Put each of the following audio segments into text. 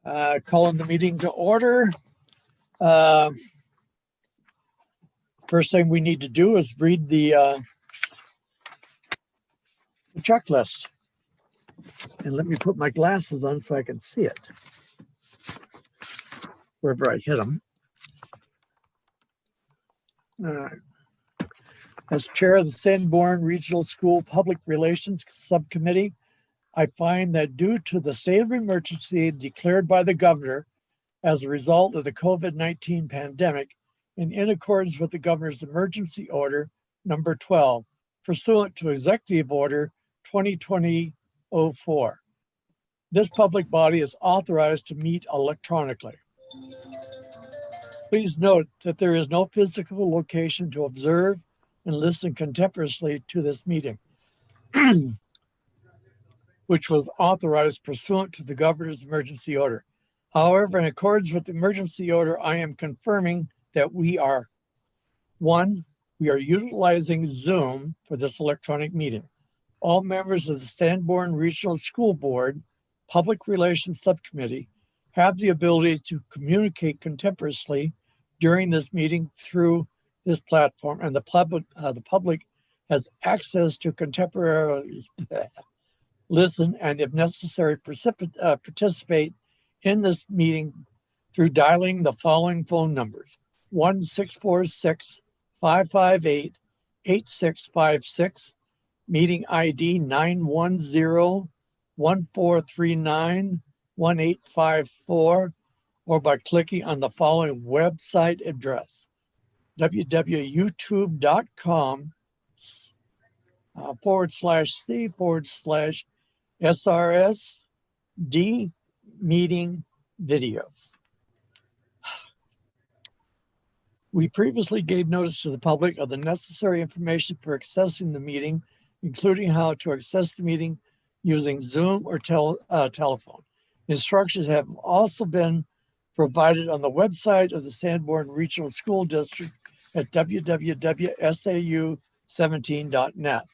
Calling the meeting to order. Uh, First thing we need to do is read the checklist. And let me put my glasses on so I can see it wherever I hit them. As chair of the Sanborn Regional School Public Relations Subcommittee, I find that due to the state of emergency declared by the governor as a result of the COVID-19 pandemic, and in accordance with the governor's emergency order number 12, pursuant to Executive Order 2020-04. This public body is authorized to meet electronically. Please note that there is no physical location to observe and listen contemporaneously to this meeting, which was authorized pursuant to the governor's emergency order. However, in accordance with the emergency order, I am confirming that we are utilizing Zoom for this electronic meeting. All members of the Sanborn Regional School Board Public Relations Subcommittee have the ability to communicate contemporaneously during this meeting through this platform, and the public has access to contemporarily listen and, if necessary, participate in this meeting through dialing the following phone numbers: 1-646-558-8656, meeting ID 910-1439-1854, or by clicking on the following website address: www.youtube.com/C/SRSD meeting videos. We previously gave notice to the public of the necessary information for accessing the meeting, including how to access the meeting using Zoom or telephone. Instructions have also been provided on the website of the Sanborn Regional School District at www.sau17.net.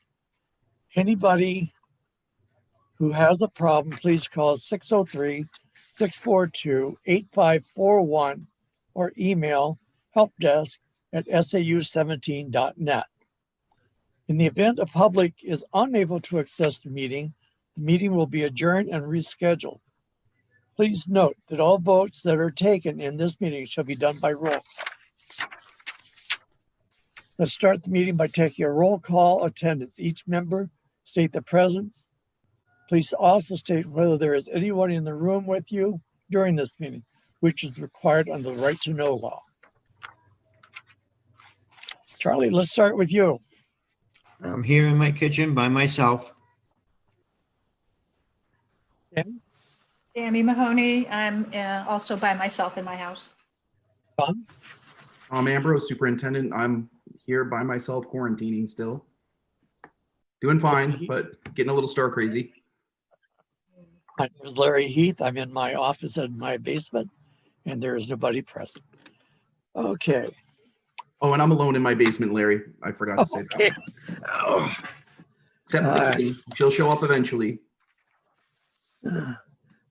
Anybody who has a problem, please call 603-642-8541 or email helpdesk@sau17.net. In the event the public is unable to access the meeting will be adjourned and rescheduled. Please note that all votes that are taken in this meeting shall be done by roll. Let's start the meeting by taking a roll call attendance. Each member state the presence. Please also state whether there is anyone in the room with you during this meeting, which is required under the right to know law. Charlie, let's start with you. I'm here in my kitchen by myself. Tammy Mahoney, I'm also by myself in my house. Tom? Tom Ambrose, superintendent. I'm here by myself, quarantining still. Doing fine, but getting a little star crazy. My name is Larry Heath. I'm in my office in my basement, and there is nobody present. Okay. Oh, and I'm alone in my basement, Larry. I forgot to say that. Oh. Except for the kitty. She'll show up eventually. All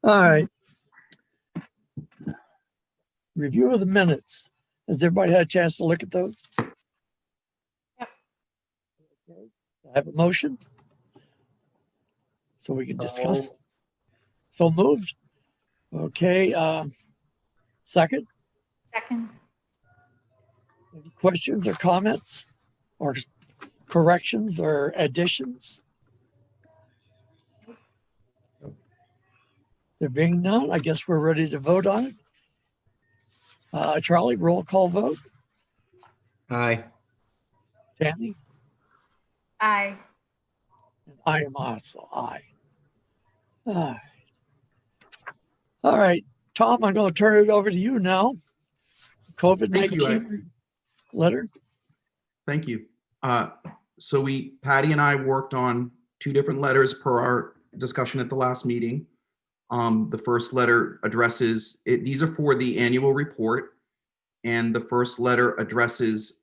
right. Review of the minutes. Has everybody had a chance to look at those? Yep. Okay. I have a motion so we can discuss. So moved. Okay. Second. Second. Any questions or comments or corrections or additions? There being none, I guess we're ready to vote on it. Charlie, roll call vote. Aye. Tammy? Aye. And I am also aye. All right, Tom, I'm going to turn it over to you now. COVID-19 letter. Thank you. So Patty and I worked on two different letters per our discussion at the last meeting. The first letter addresses, these are for the annual report, and the first letter addresses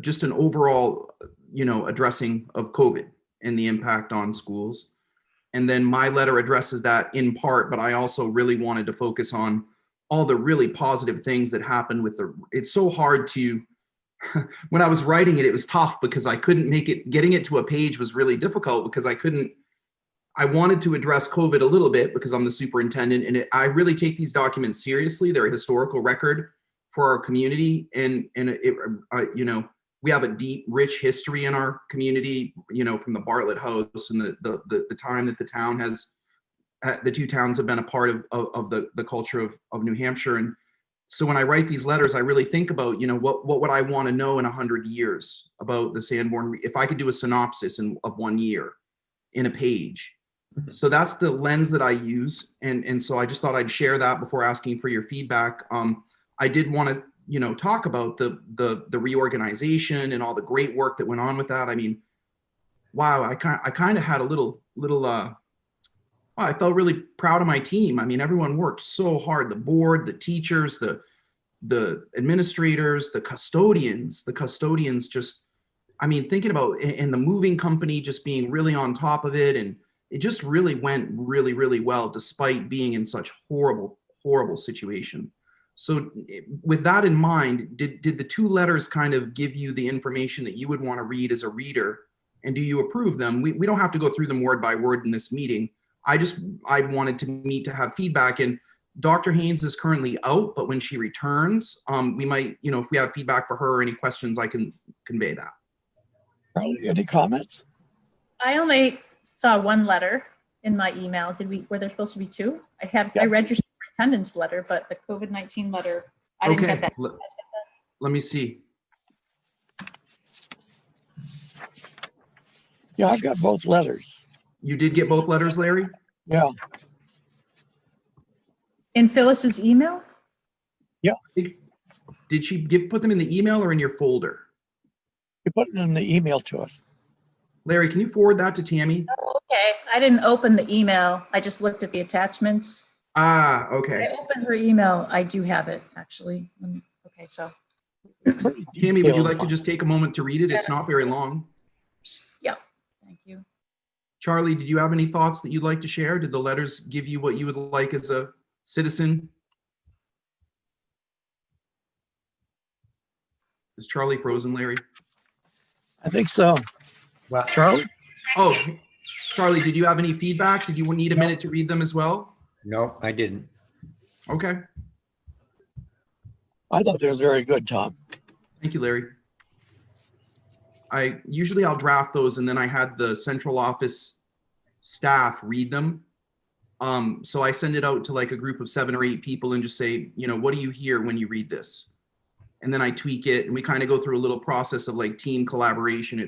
just an overall, addressing of COVID and the impact on schools. And then my letter addresses that in part, but I also really wanted to focus on all the really positive things that happened with it's so hard to, when I was writing it, it was tough because I couldn't make it, getting it to a page was really difficult because I wanted to address COVID a little bit because I'm the superintendent, and I really take these documents seriously. They're a historical record for our community, and we have a deep, rich history in our community, from the Bartlett House and the time that the two towns have been a part of the culture of New Hampshire. And so when I write these letters, I really think about, what would I want to know in 100 years about the Sanborn, if I could do a synopsis of 1 year in a page. So that's the lens that I use. And so I just thought I'd share that before asking for your feedback. I did want to, talk about the reorganization and all the great work that went on with that. I mean, wow, I kind of had a little, I felt really proud of my team. I mean, everyone worked so hard, the board, the teachers, the administrators, the custodians just, I mean, thinking about, and the moving company just being really on top of it. And it just really went really, really well, despite being in such horrible, horrible situation. So with that in mind, did the two letters kind of give you the information that you would want to read as a reader? And do you approve them? We don't have to go through them word by word in this meeting. I wanted to meet to have feedback, and Dr. Haynes is currently out, but when she returns, we might, if we have feedback for her or any questions, I can convey that. Charlie, any comments? I only saw one letter in my email. Were there supposed to be two? I read your superintendent's letter, but the COVID-19 letter, I didn't get that. Let me see. Yeah, I've got both letters. You did get both letters, Larry? Yeah. In Phyllis's email? Did she put them in the email or in your folder? You put it in the email to us. Larry, can you forward that to Tammy? Okay, I didn't open the email. I just looked at the attachments. Ah, okay. I opened her email. I do have it, actually. Okay, so. Tammy, would you like to just take a moment to read it? It's not very long. Yeah, thank you. Charlie, did you have any thoughts that you'd like to share? Did the letters give you what you would like as a citizen? Is Charlie frozen, Larry? I think so. Well, Charlie? Oh, Charlie, did you have any feedback? Did you need a minute to read them as well? no, I didn't. Okay. I thought that was very good, Tom. Thank you, Larry. I'll draft those, and then I had the central office staff read them. So I send it out to like a group of 7 or 8 people and just say, what do you hear when you read this? And then I tweak it, and we kind of go through a little process of like team collaboration.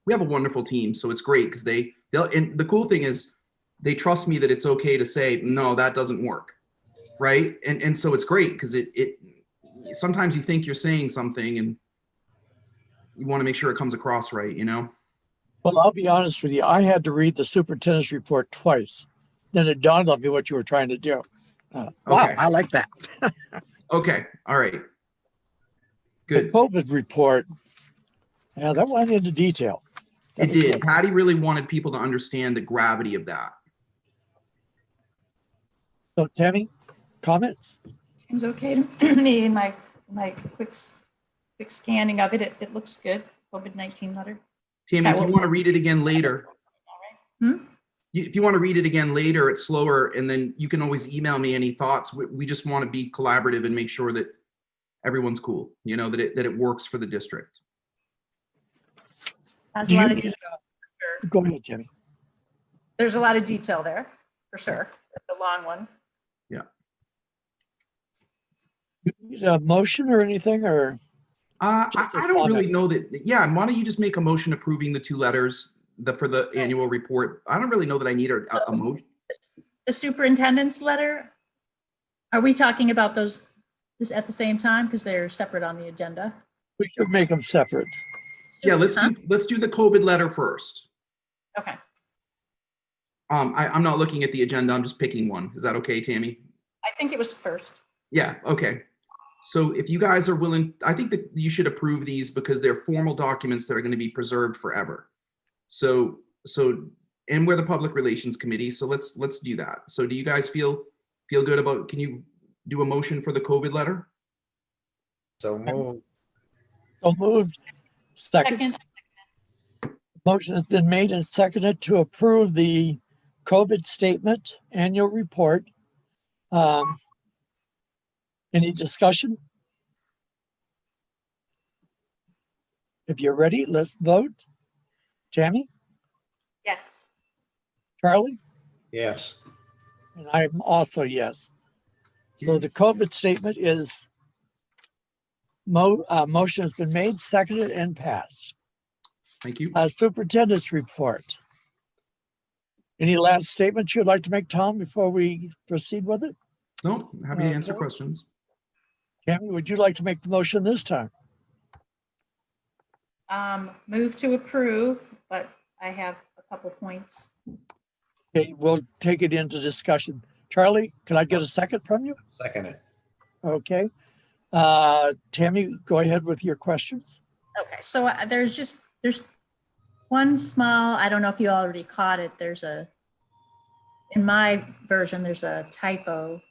We have a wonderful team, so it's great because and the cool thing is they trust me that it's okay to say, no, that doesn't work. Right. And so it's great because it sometimes you think you're saying something and you want to make sure it comes across right, Well, I'll be honest with you. I had to read the superintendent's report twice. Then it dawned on me what you were trying to do. Wow, Okay. I like that. Okay. All right. The Good. COVID report, yeah, that went into detail. That It was did. good. Patty really wanted people to understand the gravity of that. So, Tammy, comments? Seems okay to me in my quick scanning of it. It looks good. COVID-19 letter. Tammy, that if you what- want to read it again later, All right. if you want to read it again later, it's slower, and then you can always email me any thoughts. We just want to be collaborative and make sure that everyone's cool, that it works for the district. Has Do a you lot of need, detail. go ahead, Tammy. There's a lot of detail there, for sure. It's a long one. You need a motion or anything, or I Just a don't really comment. know that. Yeah, why don't you just make a motion approving the 2 letters for the annual report? I don't really know that I need a motion. The superintendent's letter, are we talking about those at the same time? Because they're separate on the agenda. we should make them separate. Yeah, let's Huh? do the COVID letter first. Okay. I'm not looking at the agenda. I'm just picking one. Is that okay, Tammy? I think it was first. Yeah, okay. So if you guys are willing, I think that you should approve these because they're formal documents that are going to be preserved forever. So and we're the Public Relations Committee, so let's do that. So do you guys feel good about, can you do a motion for the COVID letter? So move. So moved. Second. Second, Motion has been made and seconded to approve the COVID statement annual report. Any discussion? If you're ready, let's vote. Tammy, yes. Charlie, Yes. and I'm also yes. So the COVID statement is motion has been made, seconded, and passed. Thank you. Superintendent's report. Any last statements you'd like to make, Tom, before we proceed with it? No, happy to answer Okay. questions. Tammy, would you like to make the motion this time? Move to approve, but I have a couple points. Okay, we'll take it into discussion. Charlie, can I get a second from you? Second it. Okay. Tammy, go ahead with your questions. Okay, so there's one small, I don't know if you already caught it. In my version, there's a typo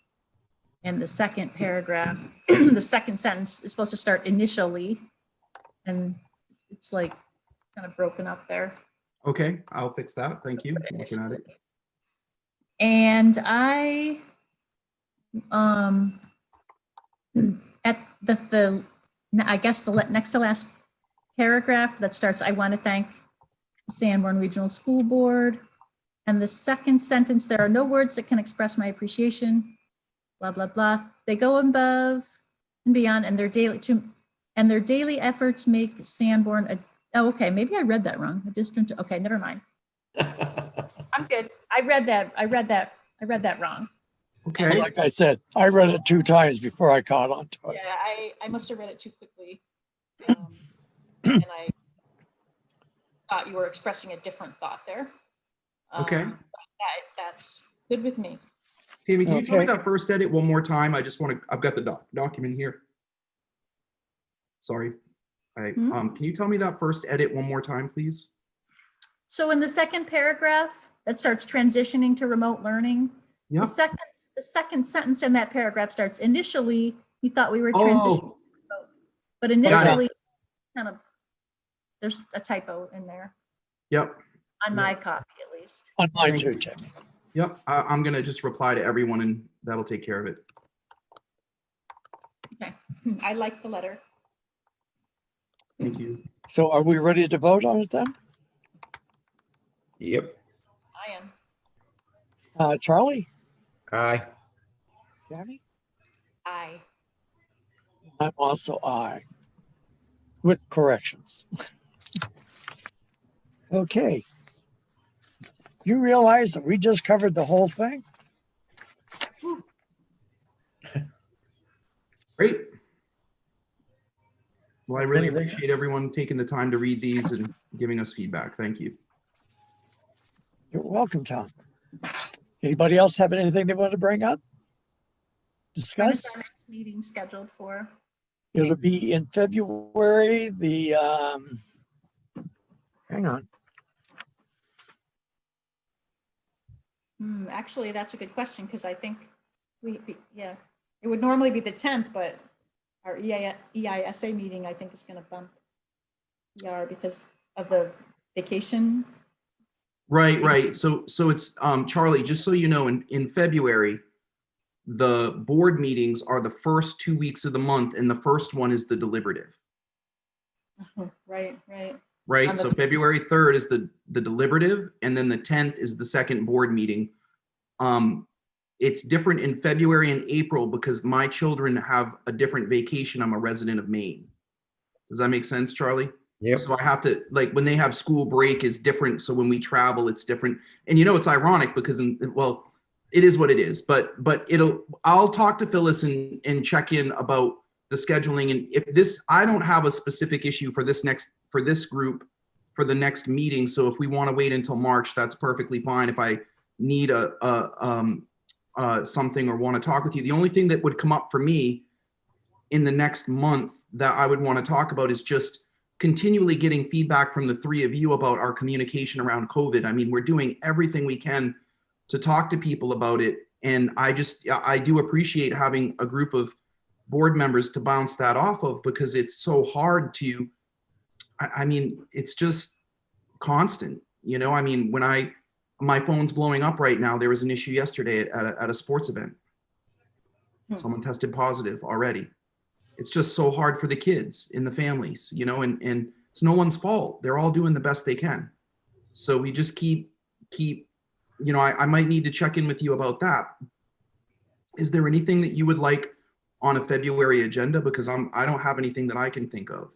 in the second paragraph. The second sentence is supposed to start initially, and it's like kind of broken up there. Okay, I'll fix that. Thank you. I'm looking at it. And I, at I guess the next to last paragraph that starts, I want to thank the Sanborn Regional School Board. And the second sentence, there are no words that can express my appreciation, blah, blah, blah. They go above and beyond, and their daily efforts make Sanborn oh, okay, maybe I read that wrong. Okay, never mind. I'm good. I read that wrong. Okay, Like I said, I read it 2 times before I caught on to it. Yeah, I must have read it too quickly. And I thought you were expressing a different thought there. Okay. But that's good with me. Tammy, can you tell me Okay. that first edit one more time? I just want to, I've got the document here. Sorry. Can you tell me that first edit one more time, please? So in the second paragraph that starts transitioning to remote learning, Yeah. the second sentence in that paragraph starts initially, we thought we were transitioning, Oh, but initially kind of, there's a typo in there yep. on my copy at least. On mine Thank too, you. Tammy. Yep. I'm going to just reply to everyone and that'll take care of it. Okay, I like the letter. Thank you. So are we ready to vote on it then? Yep. I am. Charlie, Aye. Tammy? Aye. I'm also aye, with corrections. Okay. You realize that we just covered the whole thing? Great. Well, I really Anything- appreciate everyone taking the time to read these and giving us feedback. Thank you. You're welcome, Tom. Anybody else have anything they want to bring up? When is Discuss? our next meeting scheduled for? It'll be in February, hang on. Actually, that's a good question, because I think yeah, it would normally be the 10th, but our EISA meeting, I think, is going to bump ER because of the vacation. Right. So it's, Charlie, just so you know, in February, the board meetings are the first 2 weeks of the month and the first one is the deliberative. Right. Right, On the- so February 3rd is the deliberative, and then the 10th is the second board meeting. It's different in February and April because my children have a different vacation. I'm a resident of Maine. Does that make sense, Charlie? Yep. So I have to, like, when they have school break is different, so when we travel, it's different. And you know, it's ironic because, well, it is what it is, but I'll talk to Phyllis and check in about the scheduling. And if this, I don't have a specific issue for this group for the next meeting. So if we want to wait until March, that's perfectly fine. If I need something or want to talk with you, the only thing that would come up for me in the next month that I would want to talk about is just continually getting feedback from the three of you about our communication around COVID. I mean, we're doing everything we can to talk to people about it. And I do appreciate having a group of board members to bounce that off of, because it's so hard to, I mean, it's just constant, you know. I mean, when my phone's blowing up right now. There was an issue yesterday at a sports event. Someone tested positive already. It's just so hard for the kids and the families, you know, and it's no one's fault. They're all doing the best they can. So we just keep, you know, I might need to check in with you about that. Is there anything that you would like on a February agenda? Because I don't have anything that I can think of.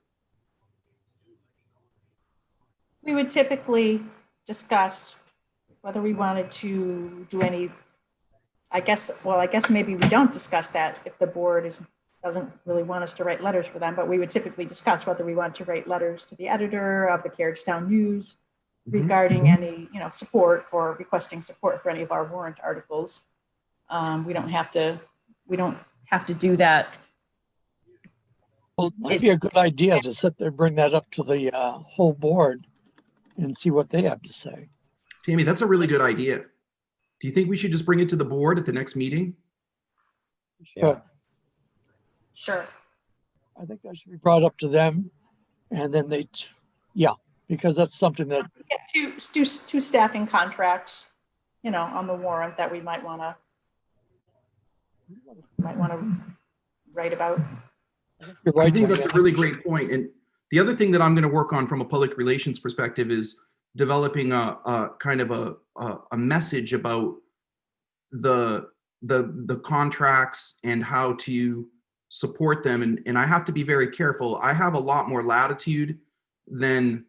We would typically discuss whether we wanted to do any, I guess maybe we don't discuss that if the board doesn't really want us to write letters for them, but we would typically discuss whether we want to write letters to the editor of the Carriagetown News regarding any, you know, requesting support for any of our warrant articles. We don't have to do that. Well, it might be a good idea to sit there, bring that up to the whole board and see what they have to say. Tammy, that's a really good idea. Do you think we should just bring it to the board at the next meeting? Yeah. Sure. I think that should be brought up to them, and then because that's something that, Get two staffing contracts, you know, on the warrant that we might want to write about. you're I right. think that's Tony. a really great point. And the other thing that I'm going to work on from a public relations perspective is developing a kind of a message about the contracts and how to support them. And I have to be very careful. I have a lot more latitude than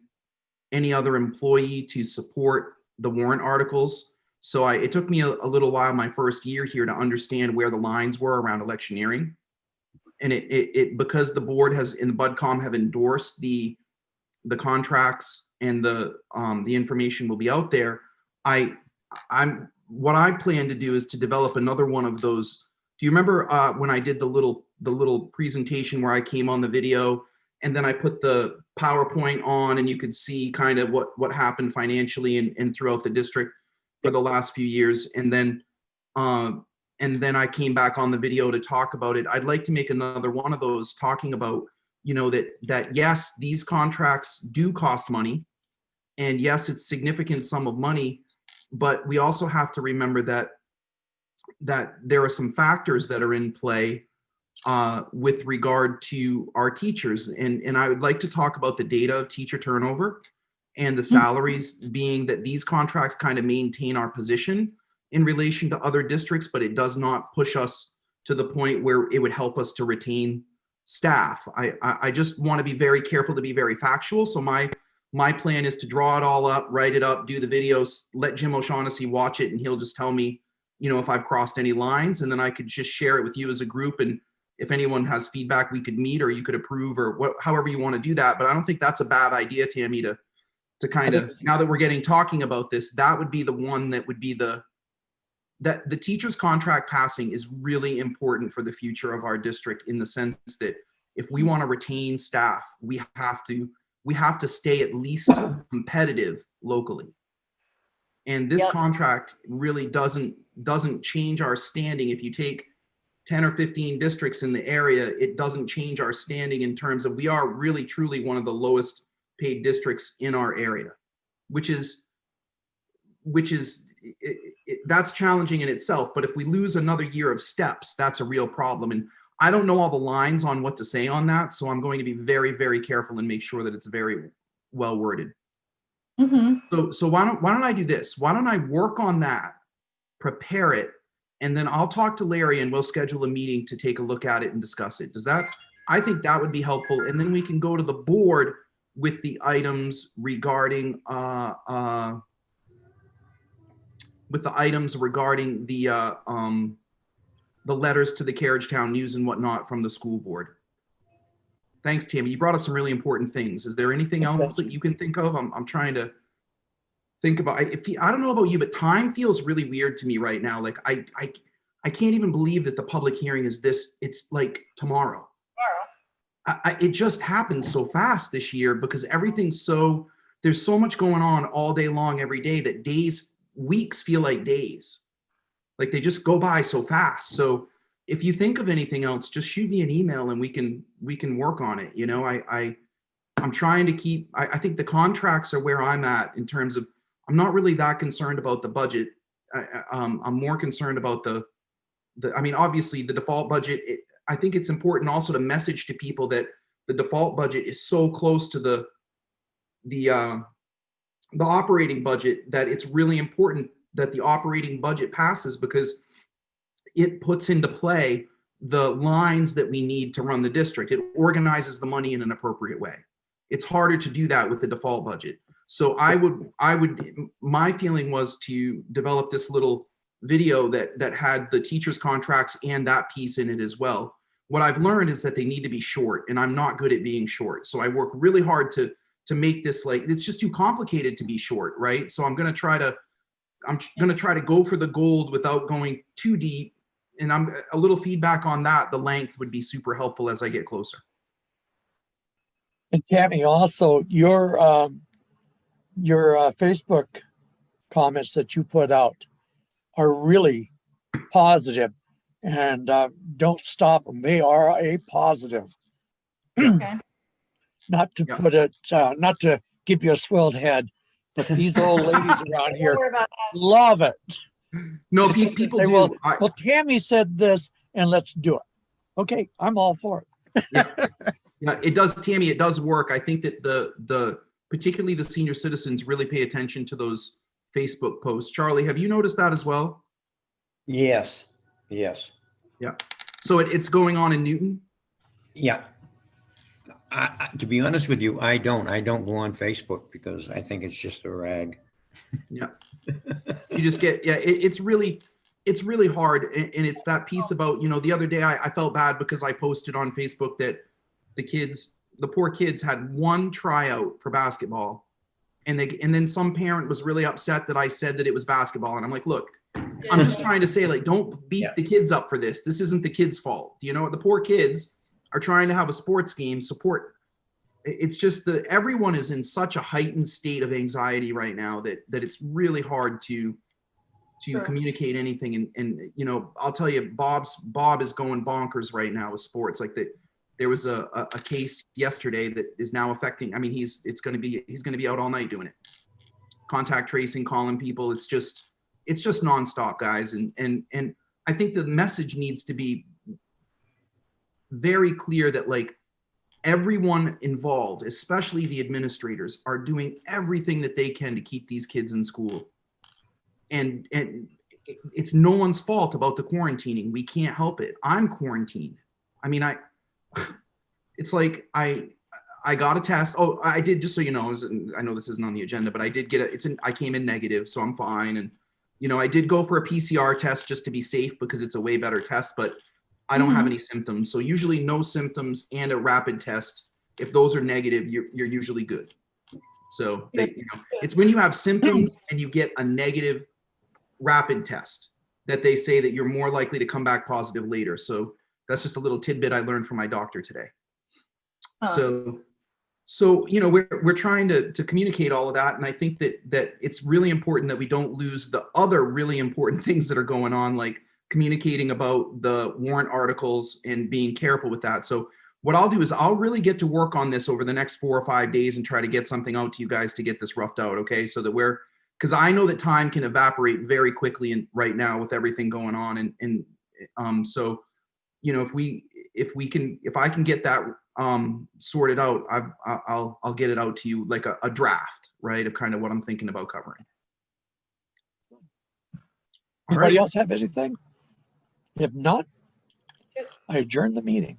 any other employee to support the warrant articles. So it took me a little while my first year here to understand where the lines were around electioneering. And it because the board has and the BudCom have endorsed the contracts and the information will be out there. What I plan to do is to develop another one of those. Do you remember when I did the little presentation where I came on the video and then I put the PowerPoint on and you could see kind of what happened financially and throughout the district for the last few years, and then I came back on the video to talk about it. I'd like to make another one of those talking about, you know, that yes, these contracts do cost money, and yes, it's significant sum of money, but we also have to remember that there are some factors that are in play with regard to our teachers. And I would like to talk about the data of teacher turnover and the salaries, being that these contracts kind of maintain our position in relation to other districts, but it does not push us to the point where it would help us to retain staff. I just want to be very careful to be very factual. So my plan is to draw it all up, write it up, do the videos, let Jim O'Shaughnessy watch it, and he'll just tell me, you know, if I've crossed any lines, and then I could just share it with you as a group. And if anyone has feedback, we could meet, or you could approve, or however you want to do that. But I don't think that's a bad idea, Tammy, to kind of, now that we're talking about this, that would be the one that would be that the teacher's contract passing is really important for the future of our district, in the sense that if we want to retain staff, we have to stay at least competitive locally. And this contract really doesn't change our standing. If you take 10 or 15 districts in the area, it doesn't change our standing in terms of we are really truly one of the lowest paid districts in our area, which is that's challenging in itself. But if we lose another year of steps, that's a real problem. And I don't know all the lines on what to say on that, so I'm going to be very, very careful and make sure that it's very well worded. So why don't I do this? Why don't I work on that, prepare it, and then I'll talk to Larry and we'll schedule a meeting to take a look at it and discuss it. I think that would be helpful. And then we can go to the board with the items regarding the letters to the Carriagetown News and whatnot from the school board. Thanks, Tammy. You brought up some really important things. Is there anything else that you can think of? I'm trying to think about. I don't know about you, but time feels really weird to me right now. Like I can't even believe that the public hearing is this. It's like tomorrow. it just happens so fast this year because there's so much going on all day long every day that weeks feel like days. Like they just go by so fast. So if you think of anything else, just shoot me an email and we can work on it. You know, I'm trying to keep, I think the contracts are where I'm at in terms of, I'm not really that concerned about the budget. I'm more concerned about I mean, obviously the default budget, I think it's important also to message to people that the default budget is so close to the operating budget that it's really important that the operating budget passes because it puts into play the lines that we need to run the district. It organizes the money in an appropriate way. It's harder to do that with the default budget. So my feeling was to develop this little video that had the teachers' contracts and that piece in it as well. What I've learned is that they need to be short, and I'm not good at being short. So I work really hard to make this, like, it's just too complicated to be short, right? So I'm gonna try to go for the gold without going too deep. And I'm a little feedback on that. The length would be super helpful as I get closer. And Tammy, also your Facebook comments that you put out are really positive, and don't stop them. They are a positive. Okay. Not to Yeah. put it, not to give you a swelled head, but these old ladies around here love it. No, They said- people they do. will- Well, Tammy said this, and let's do it. Okay, I'm all for it. Yeah, it does, Tammy. It does work. I think that particularly the senior citizens really pay attention to those Facebook posts. Charlie, have you noticed that as well? Yes, yes. Yeah. So it's going on in Newton. Yeah. To be honest with you, I don't go on Facebook because I think it's just a rag. Yeah. You just get, yeah, it's really hard. And it's that piece about, the other day I felt bad because I posted on Facebook that the poor kids had one tryout for basketball. And then some parent was really upset that I said that it was basketball. And I'm like, look, I'm just trying to say, like, don't beat the kids up for this. This isn't the kids' fault. You know, the poor kids are trying to have a sports game support. It's just that everyone is in such a heightened state of anxiety right now that it's really hard to communicate anything. And I'll tell you, Bob is going bonkers right now with sports. Like that, there was a case yesterday that is now affecting. I mean, he's going to be out all night doing it. Contact tracing, calling people. It's just nonstop, guys. And I think the message needs to be very clear that, like, everyone involved, especially the administrators, are doing everything that they can to keep these kids in school. And it's no one's fault about the quarantining. We can't help it. I'm quarantined. I mean, it's like I got a test. Oh, I did, just so you know, I know this isn't on the agenda, but I did get I came in negative, so I'm fine. And, I did go for a PCR test just to be safe because it's a way better test, but I don't have any symptoms. So usually no symptoms and a rapid test. If those are negative, you're usually good. So it's when you have symptoms and you get a negative rapid test that they say that you're more likely to come back positive later. So that's just a little tidbit I learned from my doctor today. So we're trying to communicate all of that, and I think that it's really important that we don't lose the other really important things that are going on, like communicating about the warrant articles and being careful with that. So what I'll do is I'll really get to work on this over the next 4 or 5 days and try to get something out to you guys to get this roughed out, okay? So that because I know that time can evaporate very quickly and right now with everything going on, and so if I can get that sorted out, I'll get it out to you like a draft, right, of kind of what I'm thinking about covering. Anybody else have anything? If not, I adjourn the meeting.